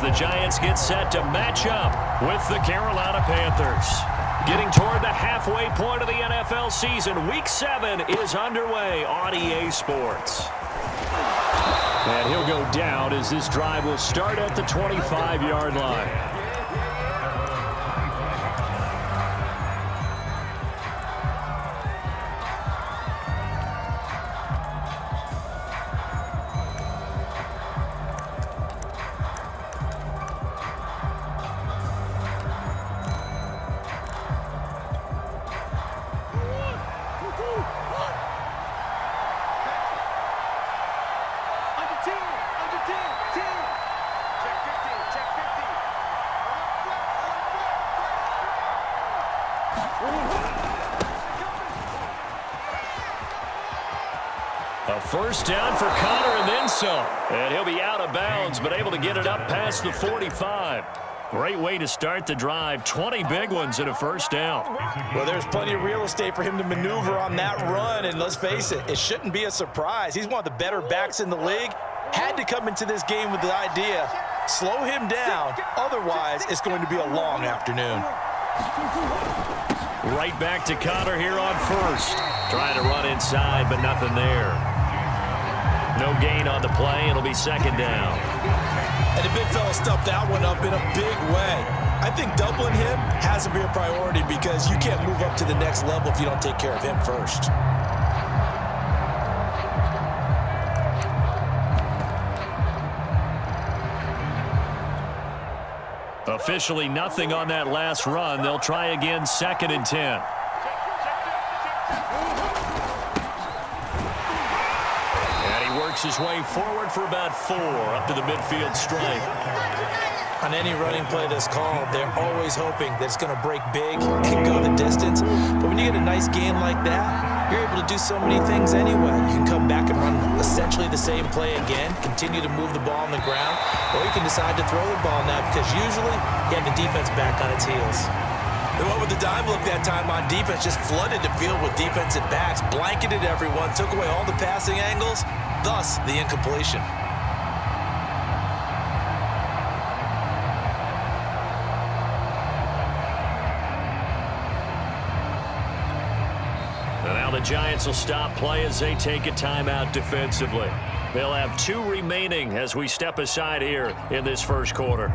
the Giants get set to match up with the Carolina Panthers. Getting toward the halfway point of the NFL season, Week 7 is underway on EA Sports. And he'll go down as this drive will start at the 25-yard line. A first down for Connor and then some. And he'll be out of bounds, but able to get it up past the 45. Great way to start the drive. 20 big ones and a first down. Well, there's plenty of real estate for him to maneuver on that run. And let's face it, it shouldn't be a surprise. He's one of the better backs in the league. Had to come into this game with the idea, slow him down. Otherwise, it's going to be a long afternoon. Right back to Connor here on first. Trying to run inside, but nothing there. No gain on the play. It'll be second down. And the big fella stuffed that one up in a big way. I think doubling him has to be a priority because you can't move up to the next level if you don't take care of him first. Officially nothing on that last run. They'll try again, second and 10. His way forward for about 4 up to the midfield stripe. On any running play that's called, they're always hoping that it's going to break big and go the distance. But when you get a nice game like that, you're able to do so many things anyway. You can come back and run essentially the same play again, continue to move the ball on the ground, or you can decide to throw the ball now because usually you have the defense back on its heels. They went with the dime look that time on defense, just flooded the field with defensive backs, blanketed everyone, took away all the passing angles, thus the incompletion. And now the Giants will stop play as they take a timeout defensively. They'll have 2 remaining as we step aside here in this first quarter.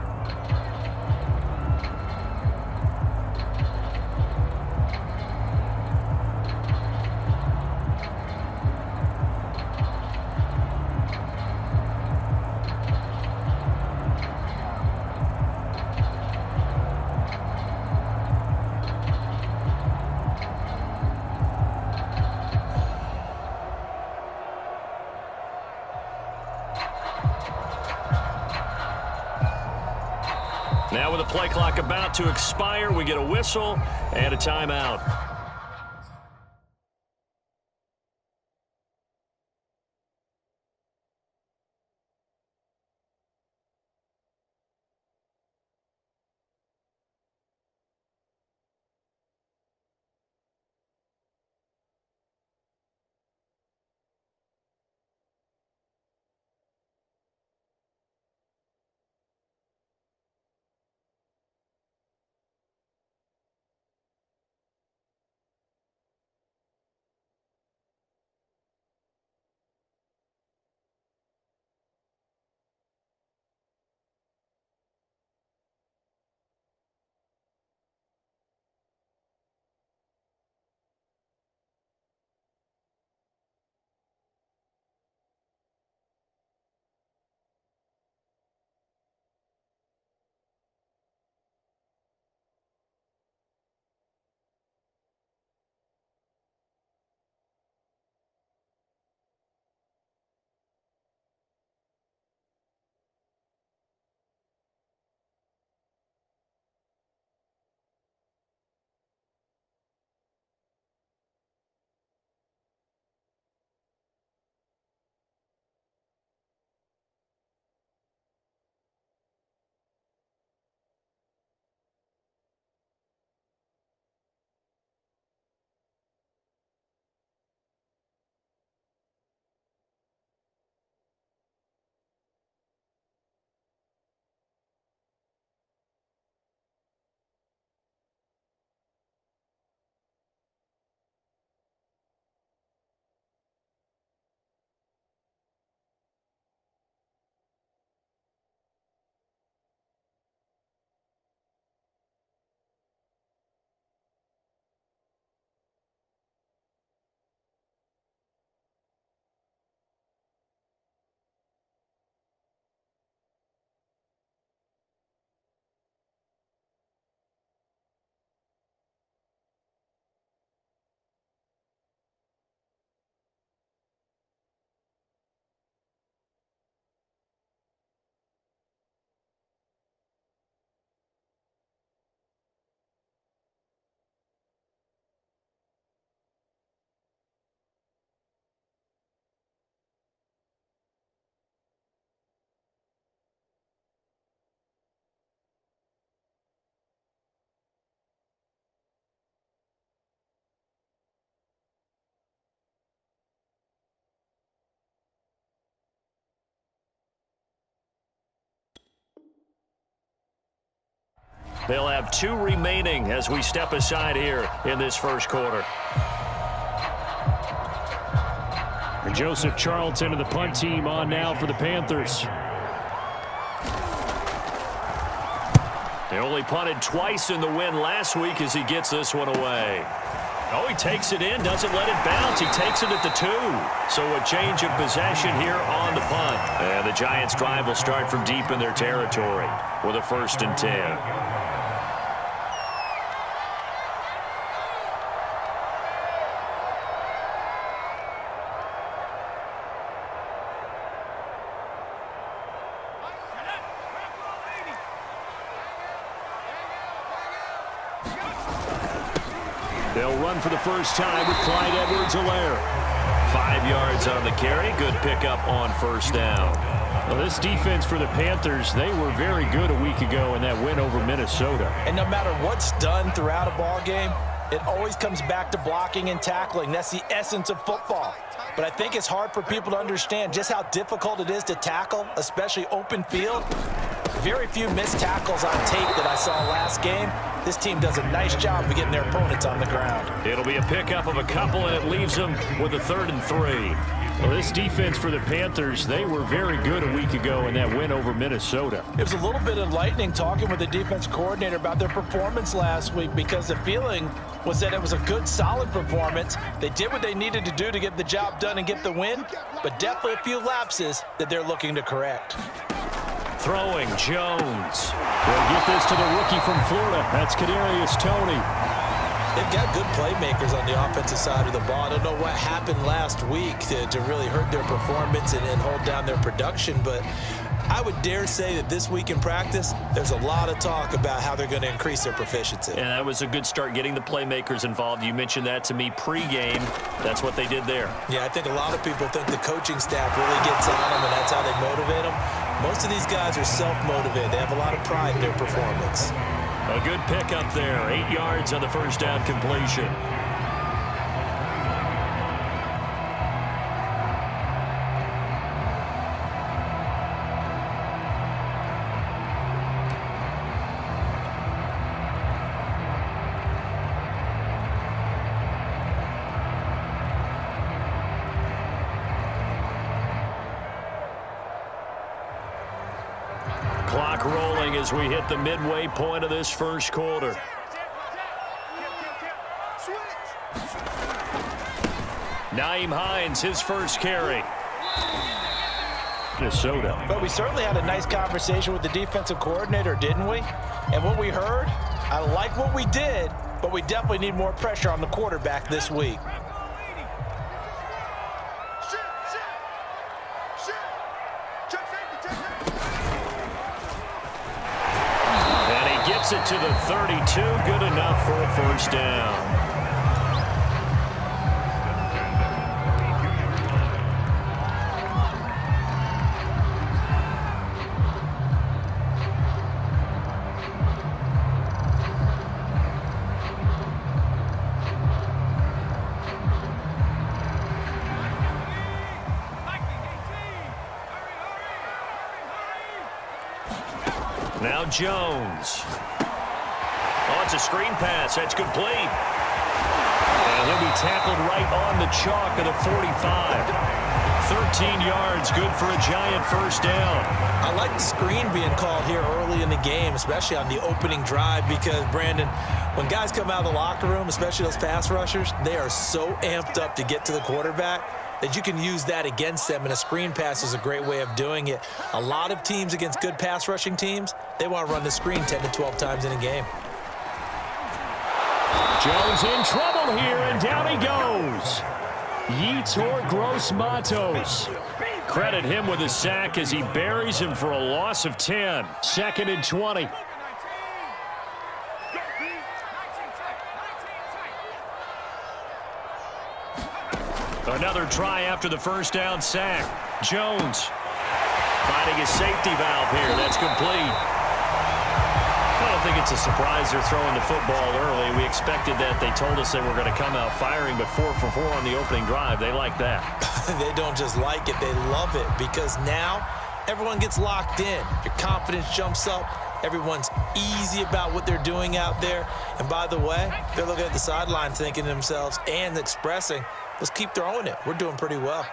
Now with the play clock about to expire, we get a whistle and a timeout. They'll have 2 remaining as we step aside here in this first quarter. And Joseph Charlton of the punt team on now for the Panthers. They only punted twice in the win last week as he gets this one away. Oh, he takes it in, doesn't let it bounce. He takes it at the 2. So a change of possession here on the punt. And the Giants' drive will start from deep in their territory with a 1st and 10. They'll run for the first time with Clyde Edwards-Helaire. 5 yards on the carry. Good pickup on 1st down. Well, this defense for the Panthers, they were very good a week ago in that win over Minnesota. And no matter what's done throughout a ball game, it always comes back to blocking and tackling. That's the essence of football. But I think it's hard for people to understand just how difficult it is to tackle, especially open field. Very few missed tackles on tape that I saw last game. This team does a nice job of getting their opponents on the ground. It'll be a pickup of a couple, and it leaves them with a 3rd and 3. Well, this defense for the Panthers, they were very good a week ago in that win over Minnesota. It was a little bit enlightening talking with the defense coordinator about their performance last week because the feeling was that it was a good, solid performance. They did what they needed to do to get the job done and get the win, but definitely a few lapses that they're looking to correct. Throwing, Jones. They'll get this to the rookie from Florida. That's Kadarius Toney. They've got good playmakers on the offensive side of the ball. I don't know what happened last week to really hurt their performance and hold down their production, but I would dare say that this week in practice, there's a lot of talk about how they're going to increase their proficiency. And that was a good start getting the playmakers involved. You mentioned that to me pregame. That's what they did there. Yeah, I think a lot of people think the coaching staff really gets on them, and that's how they motivate them. Most of these guys are self-motivated. They have a lot of pride in their performance. A good pickup there. 8 yards on the 1st down completion. Clock rolling as we hit the midway point of this first quarter. Nyheim Hines, his first carry. Minnesota. But we certainly had a nice conversation with the defensive coordinator, didn't we? And what we heard, I like what we did, but we definitely need more pressure on the quarterback this week. Gets it to the 32. Good enough for a 1st down. Now Jones. Oh, it's a screen pass. That's complete. And he'll be tackled right on the chalk of the 45. 13 yards, good for a Giant 1st down. I like the screen being called here early in the game, especially on the opening drive, because, Brandon, when guys come out of the locker room, especially those pass rushers, they are so amped up to get to the quarterback that you can use that against them, and a screen pass is a great way of doing it. A lot of teams against good pass rushing teams, they want to run the screen 10 to 12 times in a game. Jones in trouble here, and down he goes. Yetur Gross-Matos. Credit him with a sack as he buries him for a loss of 10. 2nd and 20. Another try after the 1st down sack. Jones finding his safety valve here. That's complete. I don't think it's a surprise they're throwing the football early. We expected that. They told us they were going to come out firing, but 4 for 4 on the opening drive. They like that. They don't just like it, they love it, because now everyone gets locked in. Your confidence jumps up. Everyone's easy about what they're doing out there. And by the way, they're looking at the sideline thinking to themselves and expressing, let's keep throwing it. We're doing pretty well.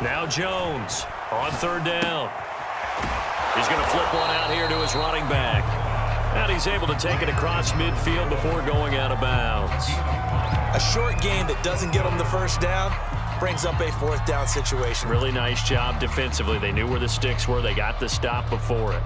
Now Jones on third down. He's going to flip one out here to his running back. And he's able to take it across midfield before going out of bounds. A short gain that doesn't get them the first down brings up a fourth down situation. Really nice job defensively. They knew where the sticks were. They got the stop before it.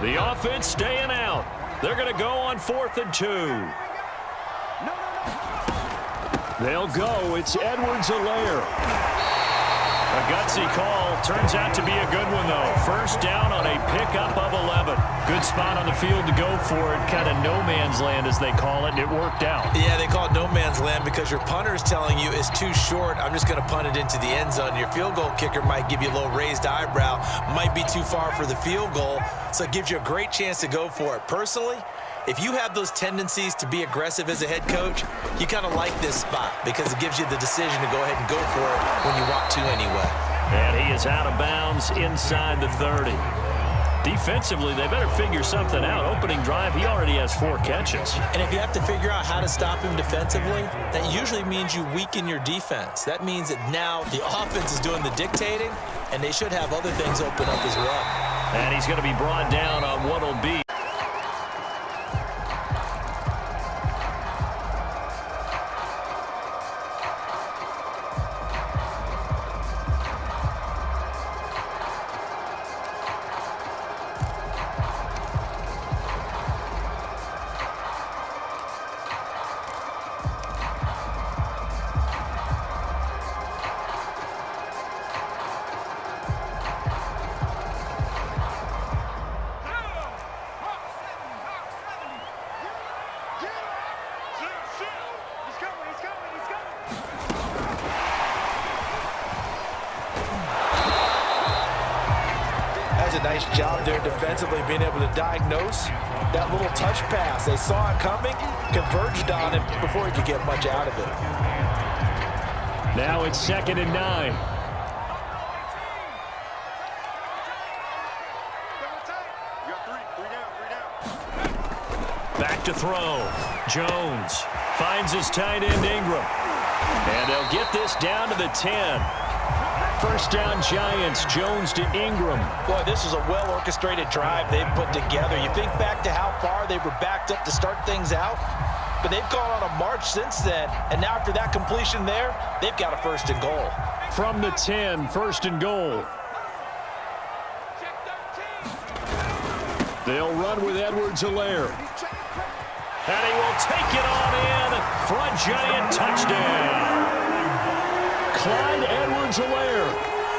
The offense staying out. They're going to go on 4th and 2. They'll go. It's Edwards-Helaire. A gutsy call. Turns out to be a good one, though. First down on a pickup of 11. Good spot on the field to go for it. Kind of no man's land, as they call it, and it worked out. Yeah, they call it no man's land because your punter is telling you it's too short. I'm just going to punt it into the end zone. Your field goal kicker might give you a little raised eyebrow. Might be too far for the field goal, so it gives you a great chance to go for it. Personally, if you have those tendencies to be aggressive as a head coach, you kind of like this spot because it gives you the decision to go ahead and go for it when you want to anyway. And he is out of bounds inside the 30. Defensively, they better figure something out. Opening drive, he already has 4 catches. And if you have to figure out how to stop him defensively, that usually means you weaken your defense. That means that now the offense is doing the dictating, and they should have other things open up as well. And he's going to be brought down on what will be. A nice job there defensively, being able to diagnose that little touch pass. They saw it coming, converged on it before he could get much out of it. Now it's 2nd and 9. Back to throw. Jones finds his tight end Ingram. And they'll get this down to the 10. First down Giants. Jones to Ingram. Boy, this is a well-orchestrated drive they've put together. You think back to how far they were backed up to start things out, but they've gone on a march since then, and now after that completion there, they've got a 1st and goal. From the 10, 1st and goal. They'll run with Edwards-Helaire. And he will take it on in for a Giant touchdown. Clyde Edwards-Helaire.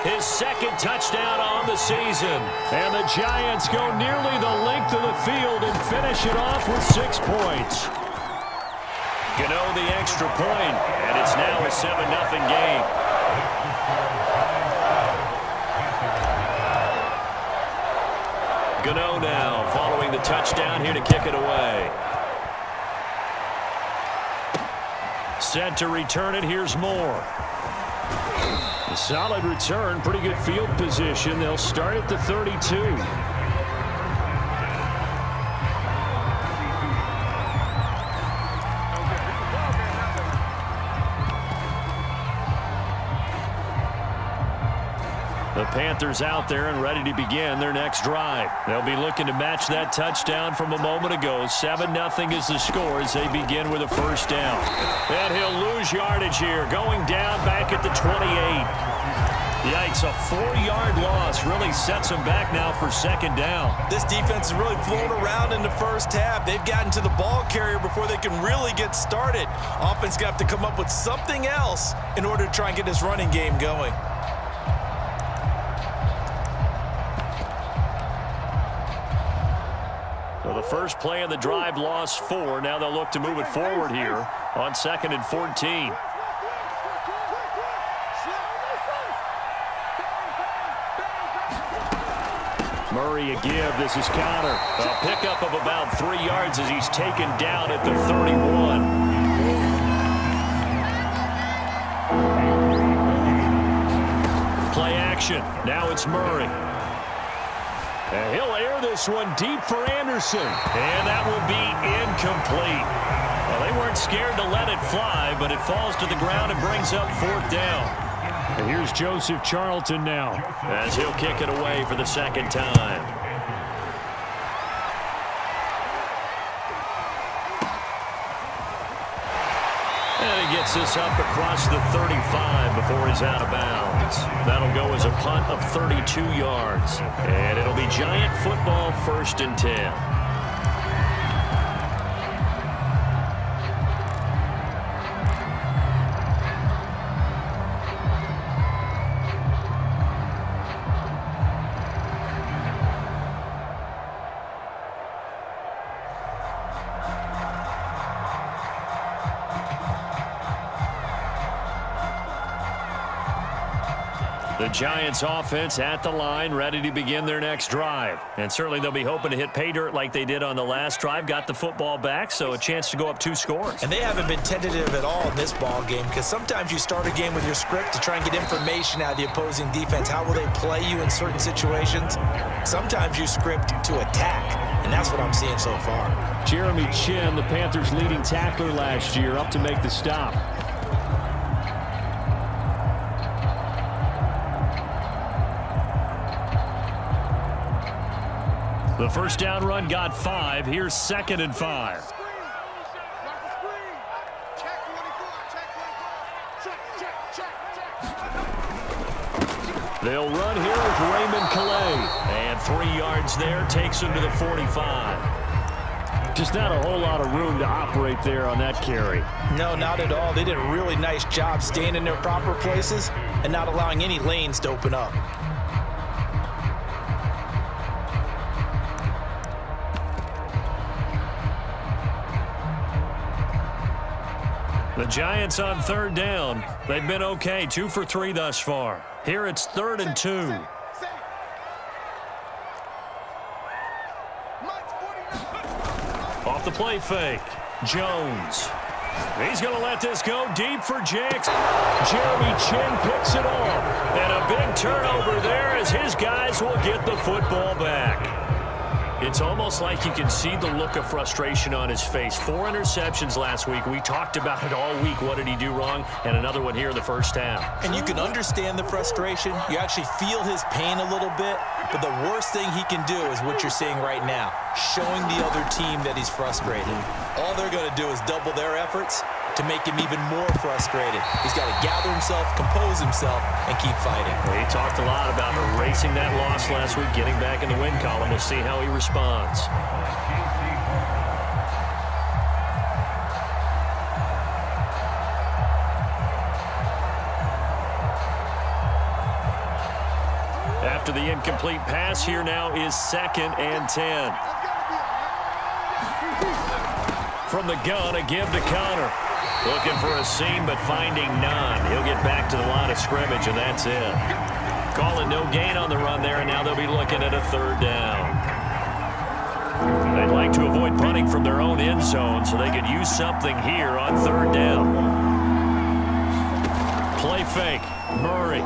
His 2nd touchdown on the season. And the Giants go nearly the length of the field and finish it off with 6 points. Gano the extra point, and it's now a 7-0 game. Gano now following the touchdown here to kick it away. Set to return it. Here's Moore. A solid return, pretty good field position. They'll start at the 32. The Panthers out there and ready to begin their next drive. They'll be looking to match that touchdown from a moment ago. 7-0 is the score as they begin with a first down. And he'll lose yardage here, going down back at the 28. Yikes, a 4-yard loss really sets them back now for 2nd down. This defense is really flown around in the first half. They've gotten to the ball carrier before they can really get started. Offense going to have to come up with something else in order to try and get this running game going. So the first play of the drive lost 4. Now they'll look to move it forward here on 2nd and 14. Murray a give. This is Connor. A pickup of about 3 yards as he's taken down at the 31. Play action. Now it's Murray. And he'll air this one deep for Anderson. And that will be incomplete. Well, they weren't scared to let it fly, but it falls to the ground and brings up 4th down. And here's Joseph Charlton now, as he'll kick it away for the 2nd time. And he gets this up across the 35 before he's out of bounds. That'll go as a punt of 32 yards. And it'll be Giant football, 1st and 10. The Giants offense at the line, ready to begin their next drive. And certainly they'll be hoping to hit pay dirt like they did on the last drive. Got the football back, so a chance to go up 2 scores. And they haven't been tentative at all in this ball game, because sometimes you start a game with your script to try and get information out of the opposing defense. How will they play you in certain situations? Sometimes you script to attack, and that's what I'm seeing so far. Jeremy Chin, the Panthers' leading tackler last year, up to make the stop. The first down run got 5. Here's 2nd and 5. They'll run here with Raymond Calais. And 3 yards there takes him to the 45. Just not a whole lot of room to operate there on that carry. No, not at all. They did a really nice job staying in their proper places and not allowing any lanes to open up. The Giants on 3rd down. They've been okay, 2 for 3 thus far. Here it's 3rd and 2. Off the play fake. Jones. He's going to let this go deep for Jakes. Jeremy Chin picks it off. And a big turnover there as his guys will get the football back. It's almost like you can see the look of frustration on his face. 4 interceptions last week. We talked about it all week. What did he do wrong? And another one here in the first half. And you can understand the frustration. You actually feel his pain a little bit. But the worst thing he can do is what you're seeing right now, showing the other team that he's frustrated. All they're going to do is double their efforts to make him even more frustrated. He's got to gather himself, compose himself, and keep fighting. He talked a lot about erasing that loss last week, getting back in the win column. We'll see how he responds. After the incomplete pass, here now is 2nd and 10. From the gun, a give to Connor. Looking for a seam, but finding none. He'll get back to the line of scrimmage, and that's it. Calling no gain on the run there, and now they'll be looking at a 3rd down. They'd like to avoid punting from their own end zone, so they could use something here on 3rd down. Play fake. Murray.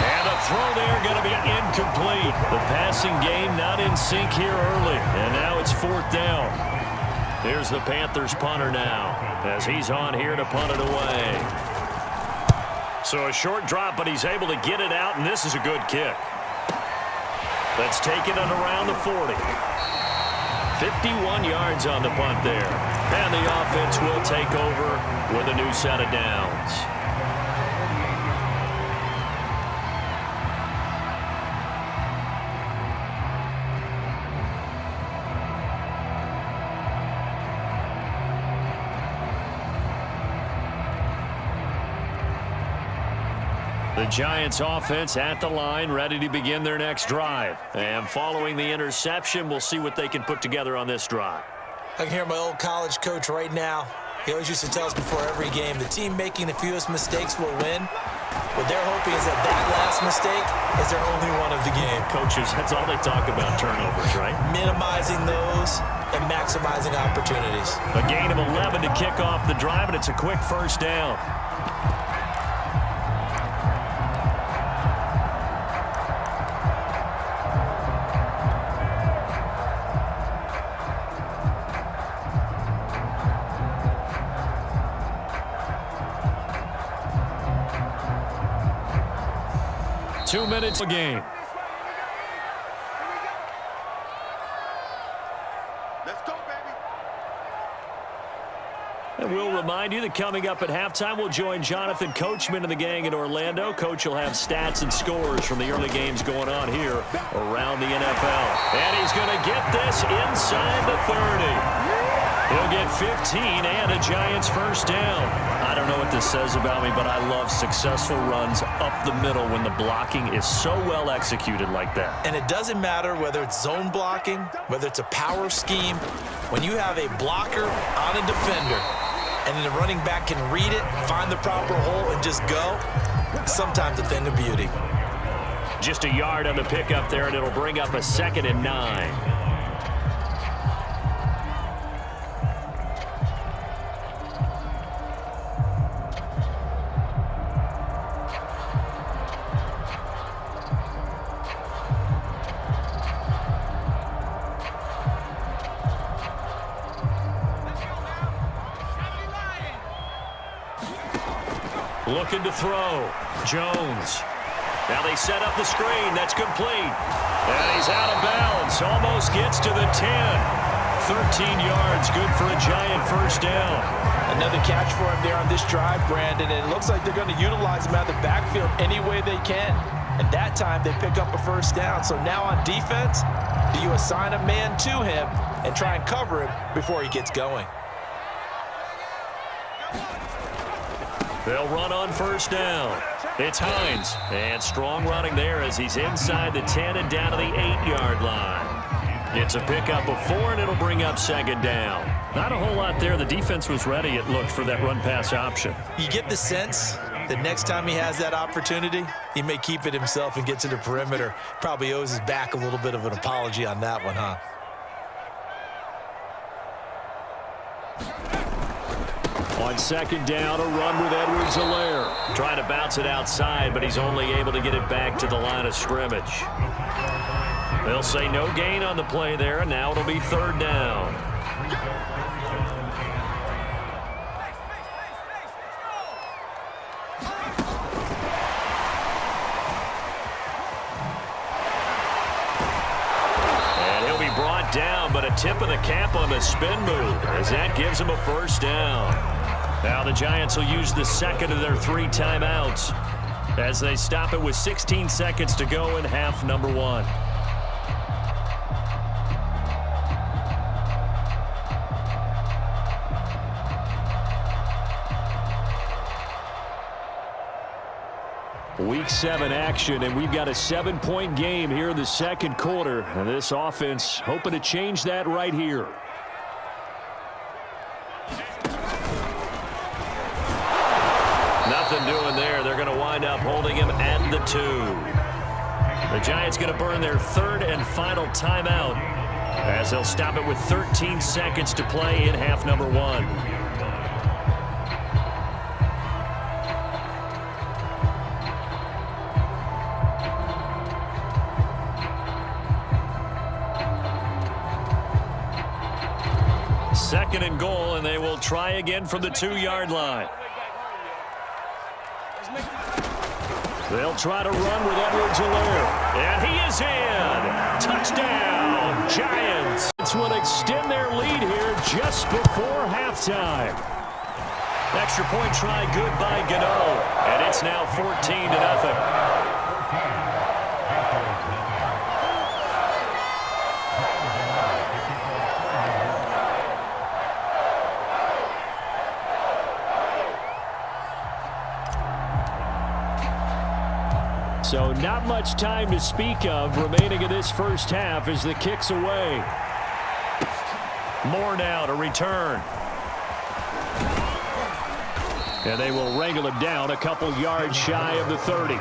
And the throw there going to be incomplete. The passing game not in sync here early, and now it's 4th down. Here's the Panthers punter now as he's on here to punt it away. So a short drop, but he's able to get it out, and this is a good kick. Let's take it at around the 40. 51 yards on the punt there. And the offense will take over with a new set of downs. The Giants offense at the line, ready to begin their next drive. And following the interception, we'll see what they can put together on this drive. I can hear my old college coach right now. He always used to tell us before every game, the team making the fewest mistakes will win. What they're hoping is that that last mistake is their only one of the game. Coaches, that's all they talk about, turnovers, right? Minimizing those and maximizing opportunities. A gain of 11 to kick off the drive, and it's a quick first down. Two minutes a game. Let's go, baby. And we'll remind you that coming up at halftime, we'll join Jonathan Coachman and the gang in Orlando. Coach will have stats and scores from the early games going on here around the NFL. And he's going to get this inside the 30. He'll get 15 and a Giants first down. I don't know what this says about me, but I love successful runs up the middle when the blocking is so well executed like that. And it doesn't matter whether it's zone blocking, whether it's a power scheme. When you have a blocker on a defender and then the running back can read it, find the proper hole, and just go, sometimes a thing of beauty. Just a yard on the pickup there, and it'll bring up a 2nd and 9. Looking to throw. Jones. Now they set up the screen. That's complete. And he's out of bounds. Almost gets to the 10. 13 yards. Good for a Giant first down. Another catch for him there on this drive, Brandon. And it looks like they're going to utilize him out of the backfield any way they can. And that time they pick up a first down. So now on defense, do you assign a man to him and try and cover him before he gets going? They'll run on first down. It's Hines. And strong running there as he's inside the 10 and down to the 8-yard line. It's a pickup of 4, and it'll bring up 2nd down. Not a whole lot there. The defense was ready, it looked, for that run-pass option. You get the sense that next time he has that opportunity, he may keep it himself and get to the perimeter. Probably owes his back a little bit of an apology on that one, huh? On 2nd down, a run with Edwards-Helaire. Trying to bounce it outside, but he's only able to get it back to the line of scrimmage. They'll say no gain on the play there, and now it'll be 3rd down. And he'll be brought down, but a tip of the cap on the spin move, as that gives him a first down. Now the Giants will use the 2nd of their 3 timeouts as they stop it with 16 seconds to go in half number 1. Week 7 action, and we've got a 7-point game here in the 2nd quarter. And this offense hoping to change that right here. Nothing doing there. They're going to wind up holding him at the 2. The Giants going to burn their 3rd and final timeout as they'll stop it with 13 seconds to play in half number 1. Second and goal, and they will try again from the 2-yard line. They'll try to run with Edwards-Helaire. And he is in. Touchdown, Giants. It's will extend their lead here just before halftime. Extra point try good by Gano. And it's now 14-0. So not much time to speak of remaining in this first half as the kick's away. More now to return. And they will wrangle it down a couple yards shy of the 30.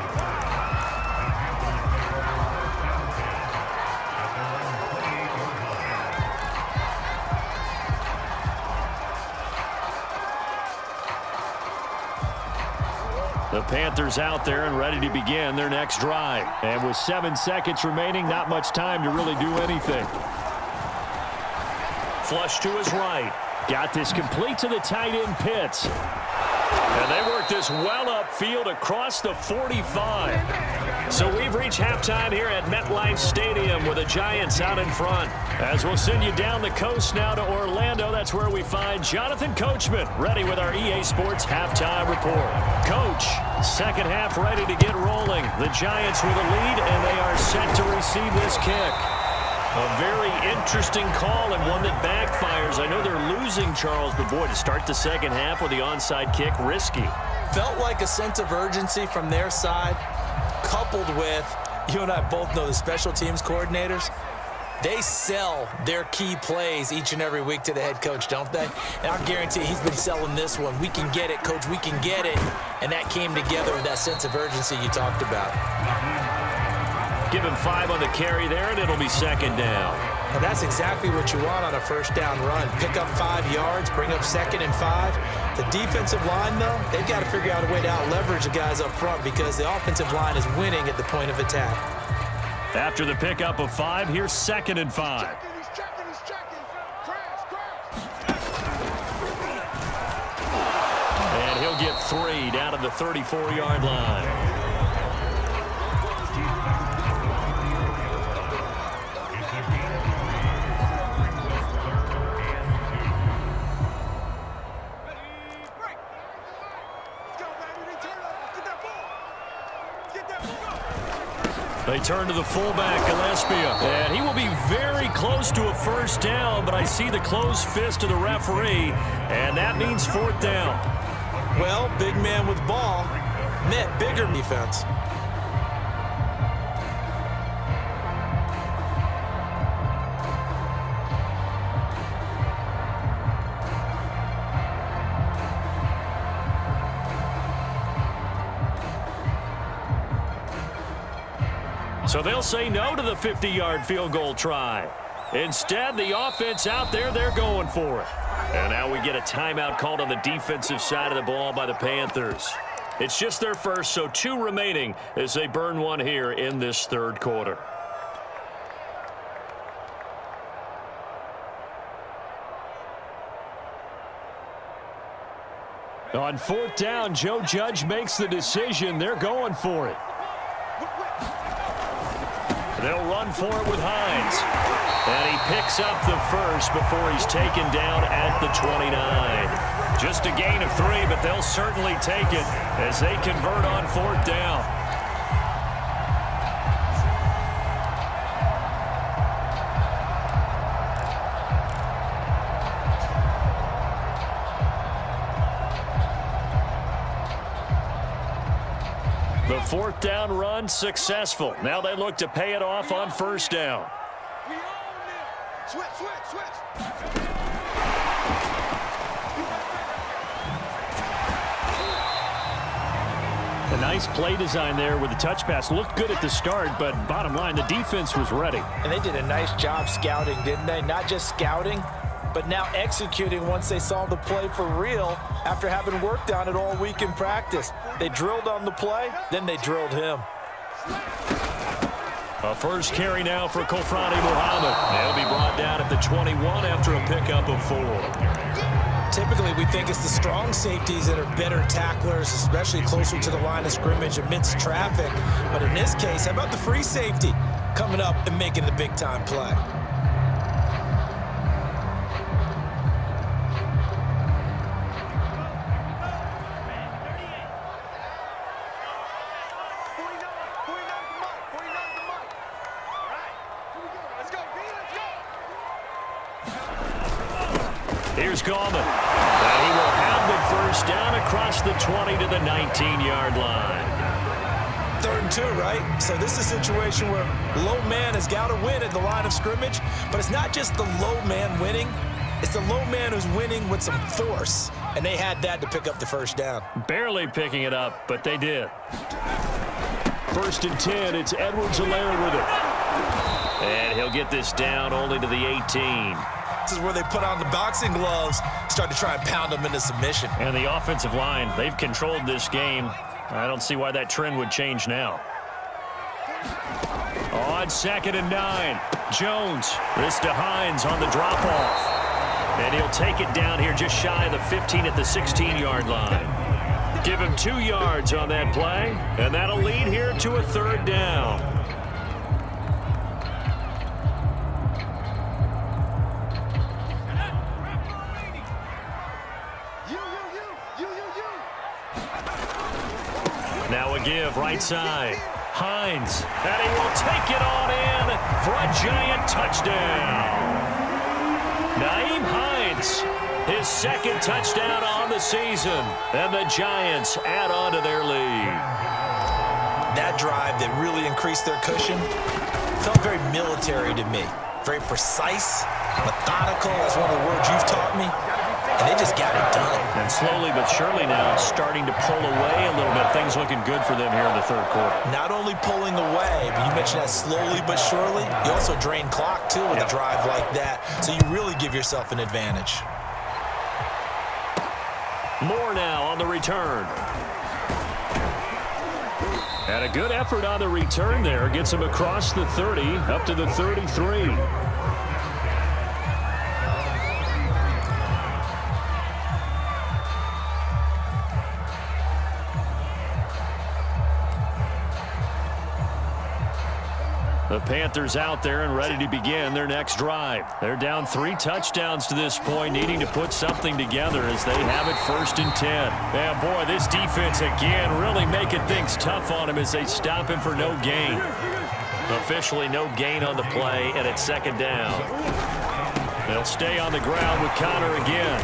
The Panthers out there and ready to begin their next drive. And with 7 seconds remaining, not much time to really do anything. Flush to his right. Got this complete to the tight end Pitts. And they work this well upfield across the 45. So we've reached halftime here at MetLife Stadium with the Giants out in front. As we'll send you down the coast now to Orlando, that's where we find Jonathan Coachman ready with our EA Sports halftime report. Coach, second half ready to get rolling. The Giants with a lead, and they are set to receive this kick. A very interesting call and one that backfires. I know they're losing, Charles, but boy, to start the second half with the onside kick, risky. Felt like a sense of urgency from their side, coupled with, you and I both know the special teams coordinators, they sell their key plays each and every week to the head coach, don't they? And I guarantee he's been selling this one. We can get it, coach, we can get it. And that came together with that sense of urgency you talked about. Give him 5 on the carry there, and it'll be second down. And that's exactly what you want on a first down run. Pick up 5 yards, bring up 2nd and 5. The defensive line, though, they've got to figure out a way to out-leverage the guys up front because the offensive line is winning at the point of attack. After the pickup of 5, here's 2nd and 5. He's checking. Crash. And he'll get 3 down to the 34-yard line. They turn to the fullback, Gillespie, and he will be very close to a first down, but I see the closed fist of the referee, and that means 4th down. Well, big man with ball meant bigger defense. So they'll say no to the 50-yard field goal try. Instead, the offense out there, they're going for it. And now we get a timeout called on the defensive side of the ball by the Panthers. It's just their first, so 2 remaining as they burn one here in this third quarter. On 4th down, Joe Judge makes the decision. They're going for it. They'll run for it with Hines. And he picks up the first before he's taken down at the 29. Just a gain of 3, but they'll certainly take it as they convert on 4th down. The 4th down run successful. Now they look to pay it off on 1st down. We own it. Switch. A nice play design there with the touch pass. Looked good at the start, but bottom line, the defense was ready. And they did a nice job scouting, didn't they? Not just scouting, but now executing once they saw the play for real after having worked on it all week in practice. They drilled on the play, then they drilled him. A first carry now for Kofrani Muhammad. They'll be brought down at the 21 after a pickup of 4. Typically, we think it's the strong safeties that are better tacklers, especially closer to the line of scrimmage amidst traffic. But in this case, how about the free safety coming up and making the big-time play? Here's Gallman. And he will have the first down across the 20 to the 19-yard line. 3rd and 2, right? So this is a situation where low man has got to win at the line of scrimmage, but it's not just the low man winning. It's the low man who's winning with some force, and they had that to pick up the first down. Barely picking it up, but they did. 1st and 10, it's Edwards-Helaire with it. And he'll get this down only to the 18. This is where they put on the boxing gloves, start to try and pound them into submission. And the offensive line, they've controlled this game. I don't see why that trend would change now. On 2nd and 9, Jones. This to Hines on the drop-off. And he'll take it down here just shy of the 15 at the 16-yard line. Give him 2 yards on that play, and that'll lead here to a 3rd down. Now a give, right side. Hines, and he will take it on in for a giant touchdown. Naeem Hines, his 2nd touchdown on the season, and the Giants add on to their lead. That drive that really increased their cushion felt very military to me. Very precise, methodical. That's one of the words you've taught me. And they just got it done. And slowly but surely now starting to pull away a little bit. Things looking good for them here in the 3rd quarter. Not only pulling away, but you mentioned that slowly but surely. You also drain clock, too, with a drive like that. So you really give yourself an advantage. More now on the return. And a good effort on the return there. Gets him across the 30, up to the 33. The Panthers out there and ready to begin their next drive. They're down 3 touchdowns to this point, needing to put something together as they have it 1st and 10. And boy, this defense again really making things tough on him as they stop him for no gain. Officially no gain on the play, and it's 2nd down. They'll stay on the ground with Connor again.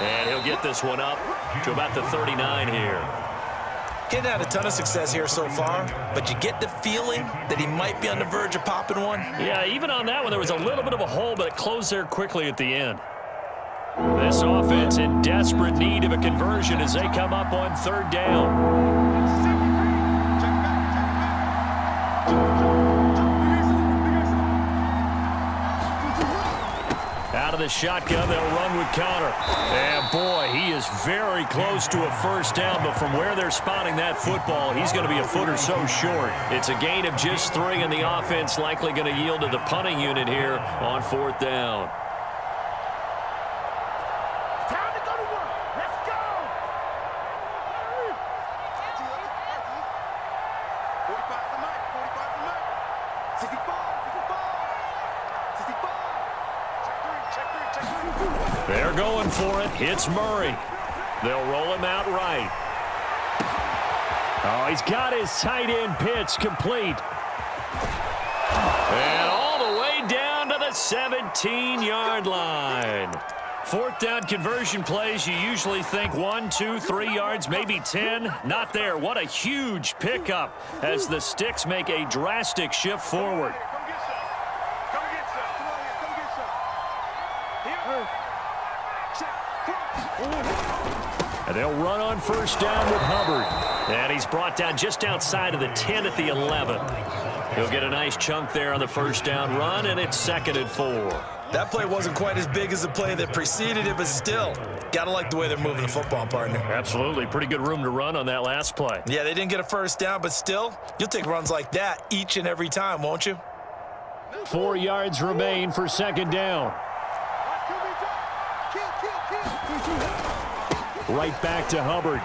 And he'll get this one up to about the 39 here. He's had a ton of success here so far, but you get the feeling that he might be on the verge of popping one. Yeah, even on that one, there was a little bit of a hole, but it closed there quickly at the end. This offense in desperate need of a conversion as they come up on 3rd down. Out of the shotgun, they'll run with Connor. And boy, he is very close to a 1st down, but from where they're spotting that football, he's going to be a foot or so short. It's a gain of just 3, and the offense likely going to yield to the punting unit here on 4th down. Time to go to work. Let's go. 45 to Mike. 45 to Mike. 65. 65. 65. Check 3. They're going for it. It's Murray. They'll roll him out right. Oh, he's got his tight end pitch complete. And all the way down to the 17-yard line. 4th down conversion plays, you usually think 1, 2, 3 yards, maybe 10. Not there. What a huge pickup as the Sticks make a drastic shift forward. Come get some. Come get some. Come on here. Come get some. Here. Check. And they'll run on 1st down with Hubbard. And he's brought down just outside of the 10 at the 11. He'll get a nice chunk there on the 1st down run, and it's 2nd and 4. That play wasn't quite as big as the play that preceded it, but still, got to like the way they're moving the football, partner. Absolutely. Pretty good room to run on that last play. Yeah, they didn't get a 1st down, but still, you'll take runs like that each and every time, won't you? 4 yards remain for 2nd down. Right back to Hubbard.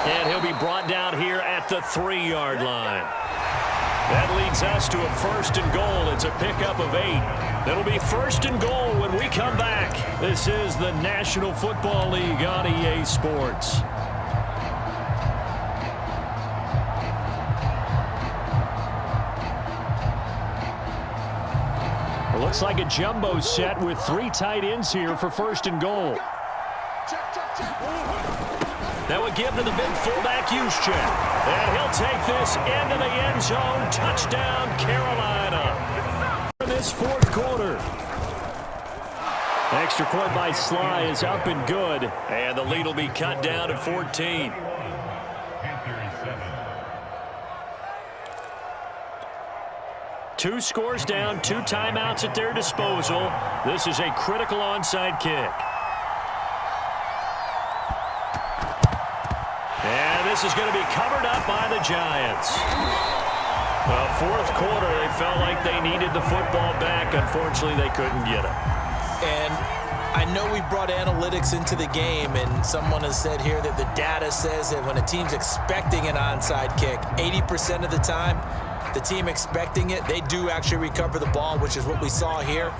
And he'll be brought down here at the 3-yard line. That leads us to a 1st and goal. It's a pickup of 8. It'll be 1st and goal when we come back. This is the National Football League on EA Sports. It looks like a jumbo set with 3 tight ends here for 1st and goal. That would give to the big fullback Juszczyk. And he'll take this into the end zone. Touchdown, Carolina. In this fourth quarter. Extra point by Sly is up and good. And the lead will be cut down to 14. Two scores down, 2 timeouts at their disposal. This is a critical onside kick. And this is going to be covered up by the Giants. Well, fourth quarter, they felt like they needed the football back. Unfortunately, they couldn't get it. And I know we brought analytics into the game, and someone has said here that the data says that when a team's expecting an onside kick, 80% of the time, the team expecting it, they do actually recover the ball, which is what we saw here.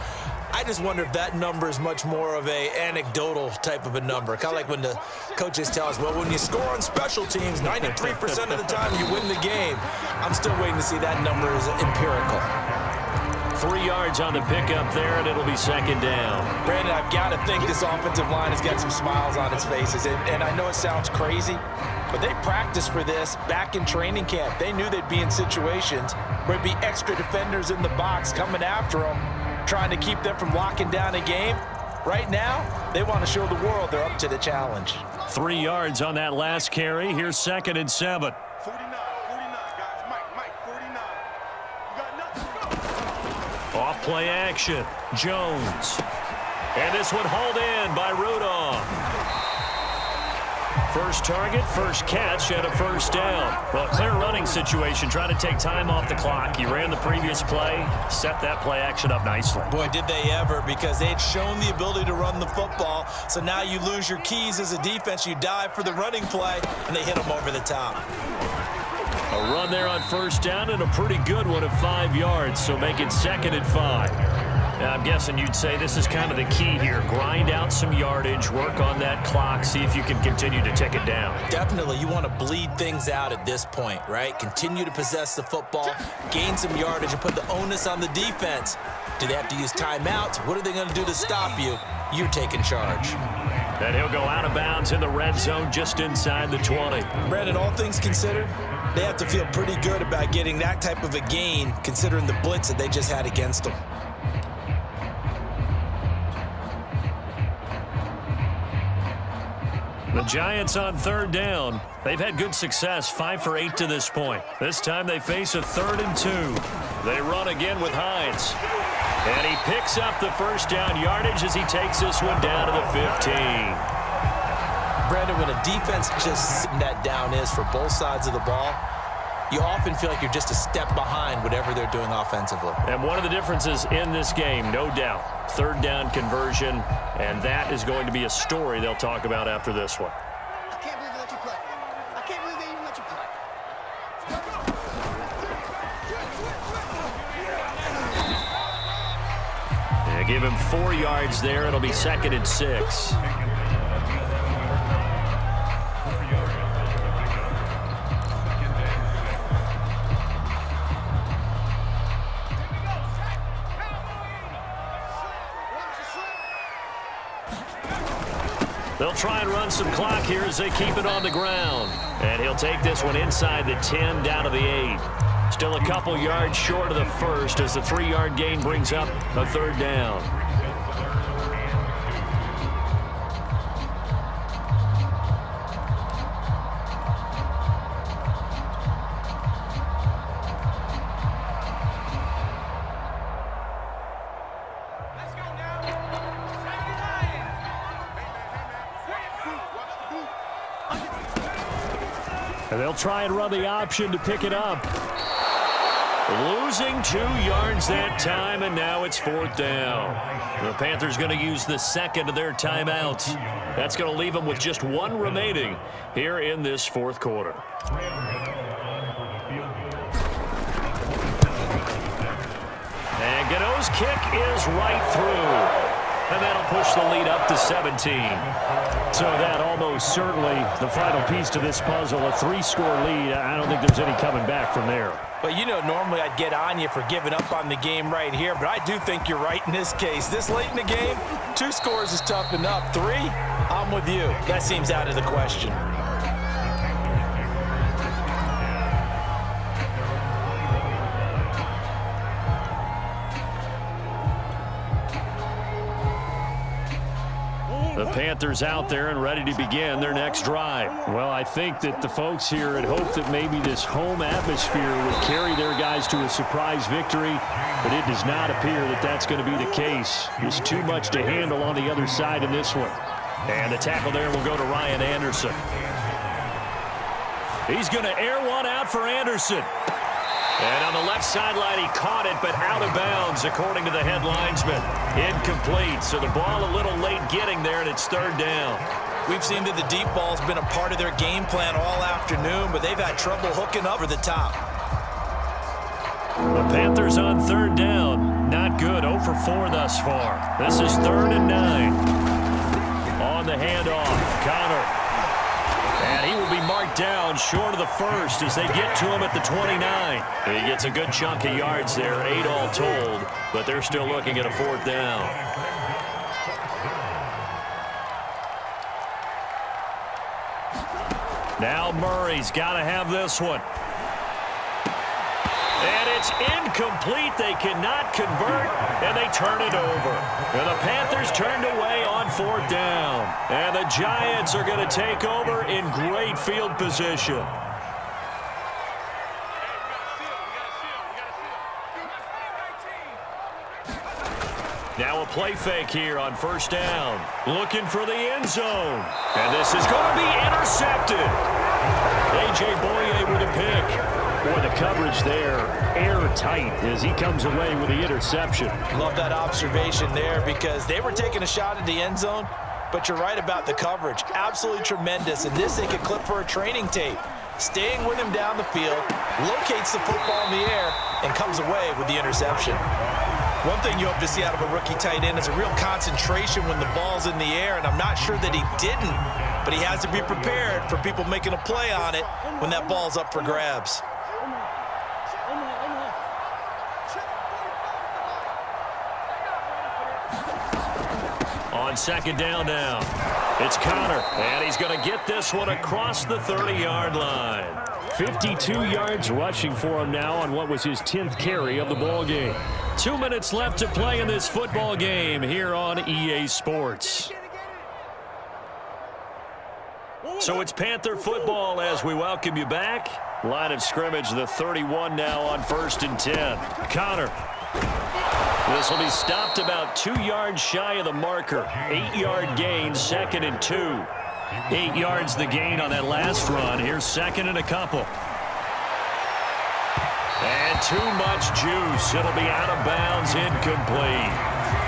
I just wonder if that number is much more of a anecdotal type of a number. Kind of like when the coaches tell us, well, when you score on special teams, 93% of the time you win the game. I'm still waiting to see that number is empirical. 3 yards on the pickup there, and it'll be second down. Brandon, I've got to think this offensive line has got some smiles on its faces. And I know it sounds crazy, but they practiced for this back in training camp. They knew they'd be in situations where it'd be extra defenders in the box coming after them, trying to keep them from locking down a game. Right now, they want to show the world they're up to the challenge. 3 yards on that last carry. Here's 2nd and 7. 49, guys. Mike, 49. You got nothing. Off play action. Jones. And this one hauled in by Rudolph. First target, first catch, and a first down. Well, clear running situation, trying to take time off the clock. He ran the previous play, set that play action up nicely. Boy, did they ever, because they had shown the ability to run the football. So now you lose your keys as a defense. You dive for the running play, and they hit them over the top. A run there on first down, and a pretty good one of 5 yards, so make it 2nd and 5. Now, I'm guessing you'd say this is kind of the key here. Grind out some yardage, work on that clock, see if you can continue to tick it down. Definitely, you want to bleed things out at this point, right? Continue to possess the football, gain some yardage, and put the onus on the defense. Do they have to use timeouts? What are they going to do to stop you? You're taking charge. And he'll go out of bounds in the red zone just inside the 20. Brandon, all things considered, they have to feel pretty good about getting that type of a gain, considering the blitz that they just had against them. The Giants on 3rd down. They've had good success, 5 for 8 to this point. This time they face a 3rd and 2. They run again with Hines. And he picks up the first down yardage as he takes this one down to the 15. Brandon, when a defense just sitting that down is for both sides of the ball, you often feel like you're just a step behind whatever they're doing offensively. And one of the differences in this game, no doubt, 3rd down conversion, and that is going to be a story they'll talk about after this one. I can't believe they let you play. I can't believe they even let you play. Yeah, give him 4 yards there. It'll be 2nd and 6. They'll try and run some clock here as they keep it on the ground. And he'll take this one inside the 10 down to the 8. Still a couple yards short of the first as the 3-yard gain brings up a 3rd down. And they'll try and run the option to pick it up. Losing 2 yards that time, and now it's 4th down. The Panthers going to use the 2nd of their timeouts. That's going to leave them with just 1 remaining here in this 4th quarter. And Gano's kick is right through. And that'll push the lead up to 17. So that almost certainly the final piece to this puzzle, a 3-score lead. I don't think there's any coming back from there. But, you know, normally I'd get on you for giving up on the game right here, but I do think you're right in this case. This late in the game, 2 scores is tough enough. 3, I'm with you. That seems out of the question. Panthers out there and ready to begin their next drive. Well, I think that the folks here had hoped that maybe this home atmosphere would carry their guys to a surprise victory, but it does not appear that that's going to be the case. There's too much to handle on the other side in this one. And the tackle there will go to Ryan Anderson. He's going to air one out for Anderson. And on the left sideline, he caught it, but out of bounds, according to the head linesman. Incomplete, so the ball a little late getting there, and it's third down. We've seen that the deep ball's been a part of their game plan all afternoon, but they've had trouble hooking over the top. The Panthers on third down. Not good, 0 for 4 thus far. This is 3rd and 9. On the handoff, Connor. And he will be marked down short of the first as they get to him at the 29. He gets a good chunk of yards there, 8 all told, but they're still looking at a 4th down. Now Murray's got to have this one. And it's incomplete. They cannot convert, and they turn it over. And the Panthers turned away on 4th down. And the Giants are going to take over in great field position. Now a play fake here on 1st down. Looking for the end zone. And this is going to be intercepted. A.J. Boye with a pick. Boy, the coverage there, airtight as he comes away with the interception. Love that observation there because they were taking a shot at the end zone, but you're right about the coverage. Absolutely tremendous, and this they could clip for a training tape. Staying with him down the field, locates the football in the air, and comes away with the interception. One thing you hope to see out of a rookie tight end is a real concentration when the ball's in the air, and I'm not sure that he didn't, but he has to be prepared for people making a play on it when that ball's up for grabs. On 2nd down now, it's Connor, and he's going to get this one across the 30-yard line. 52 yards rushing for him now on what was his 10th carry of the ball game. 2 minutes left to play in this football game here on EA Sports. So it's Panther football as we welcome you back. Line of scrimmage, the 31 now on 1st and 10. Connor. This will be stopped about 2 yards shy of the marker. 8-yard gain, 2nd and 2. 8 yards the gain on that last run. Here's 2nd and a couple. And too much juice. It'll be out of bounds, incomplete.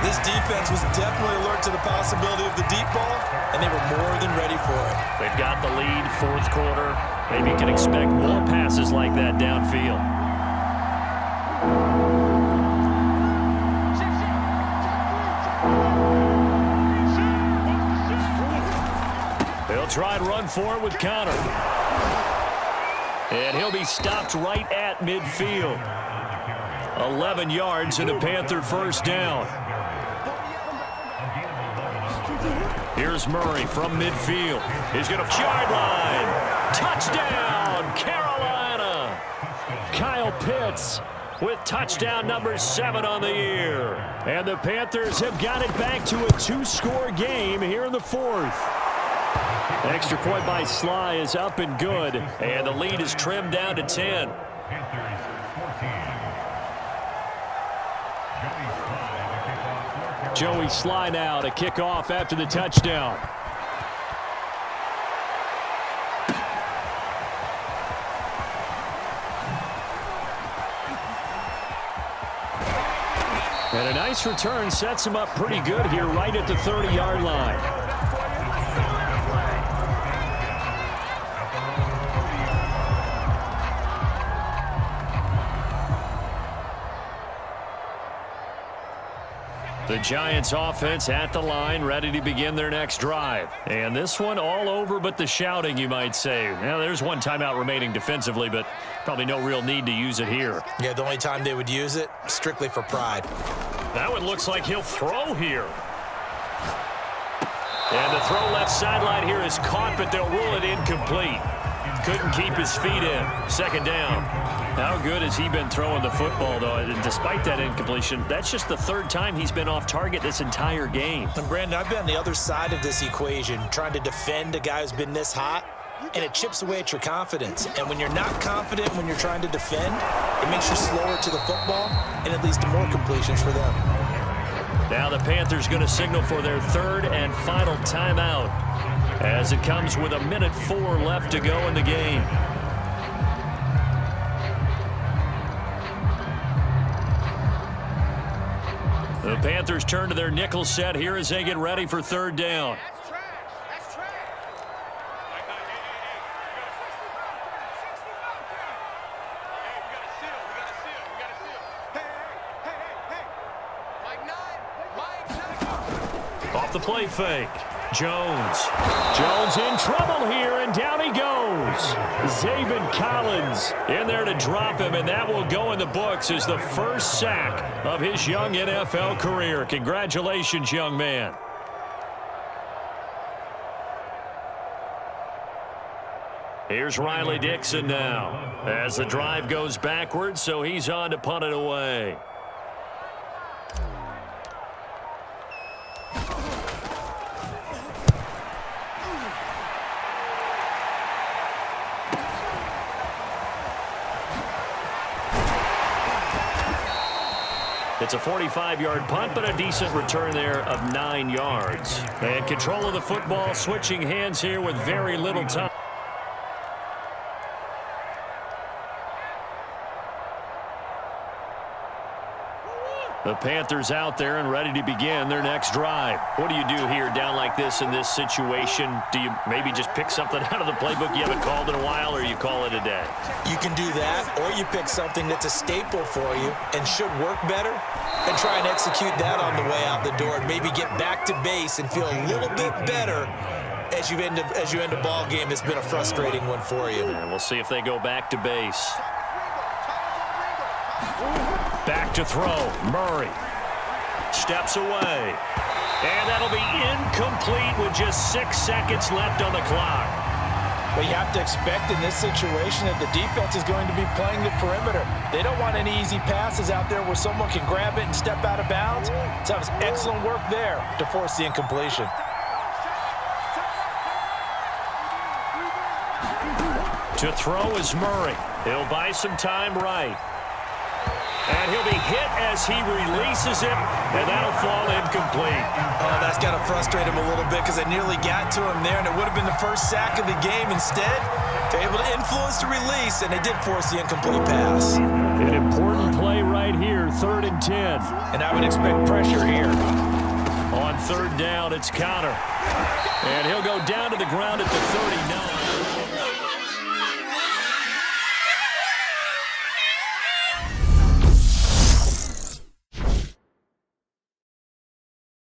This defense was definitely alert to the possibility of the deep ball, and they were more than ready for it. They've got the lead, 4th quarter. Maybe you can expect more passes like that downfield. They'll try and run for it with Connor. And he'll be stopped right at midfield. 11 yards and a Panther 1st down. Here's Murray from midfield. He's going to yard line. Touchdown, Carolina. Kyle Pitts with touchdown number 7 on the year. And the Panthers have got it back to a 2-score game here in the 4th. Extra point by Sly is up and good, and the lead is trimmed down to 10. Joey Sly now to kick off after the touchdown. And a nice return sets him up pretty good here right at the 30-yard line. The Giants offense at the line, ready to begin their next drive. And this one all over but the shouting, you might say. Now, there's one timeout remaining defensively, but probably no real need to use it here. Yeah, the only time they would use it, strictly for pride. That one looks like he'll throw here. And the throw left sideline here is caught, but they'll rule it incomplete. Couldn't keep his feet in. 2nd down. How good has he been throwing the football, though? And despite that incompletion, that's just the third time he's been off target this entire game. And Brandon, I've been on the other side of this equation, trying to defend a guy who's been this hot, and it chips away at your confidence. And when you're not confident when you're trying to defend, it makes you slower to the football, and it leads to more completions for them. Now the Panthers going to signal for their third and final timeout as it comes with 1:04 left to go in the game. The Panthers turn to their nickel set here as they get ready for third down. That's trash. That's trash. Off the play fake. Jones in trouble here, and down he goes. Zaven Collins in there to drop him, and that will go in the books as the first sack of his young NFL career. Congratulations, young man. Here's Riley Dixon now as the drive goes backwards, so he's on to punt it away. It's a 45-yard punt, but a decent return there of 9 yards. And control of the football, switching hands here with very little time. The Panthers out there and ready to begin their next drive. What do you do here down like this in this situation? Do you maybe just pick something out of the playbook you haven't called in a while, or you call it a day? You can do that, or you pick something that's a staple for you and should work better and try and execute that on the way out the door and maybe get back to base and feel a little bit better as you end a ball game that's been a frustrating one for you. And we'll see if they go back to base. Back to throw. Murray steps away. And that'll be incomplete with just 6 seconds left on the clock. Well, you have to expect in this situation that the defense is going to be playing the perimeter. They don't want any easy passes out there where someone can grab it and step out of bounds. So that was excellent work there to force the incompletion. To throw is Murray. He'll buy some time right. And he'll be hit as he releases it, and that'll fall incomplete. Oh, that's got to frustrate him a little bit because they nearly got to him there, and it would have been the first sack of the game. Instead, they're able to influence the release, and they did force the incomplete pass. An important play right here, 3rd and 10. And I would expect pressure here. On 3rd down, it's Connor. And he'll go down to the ground at the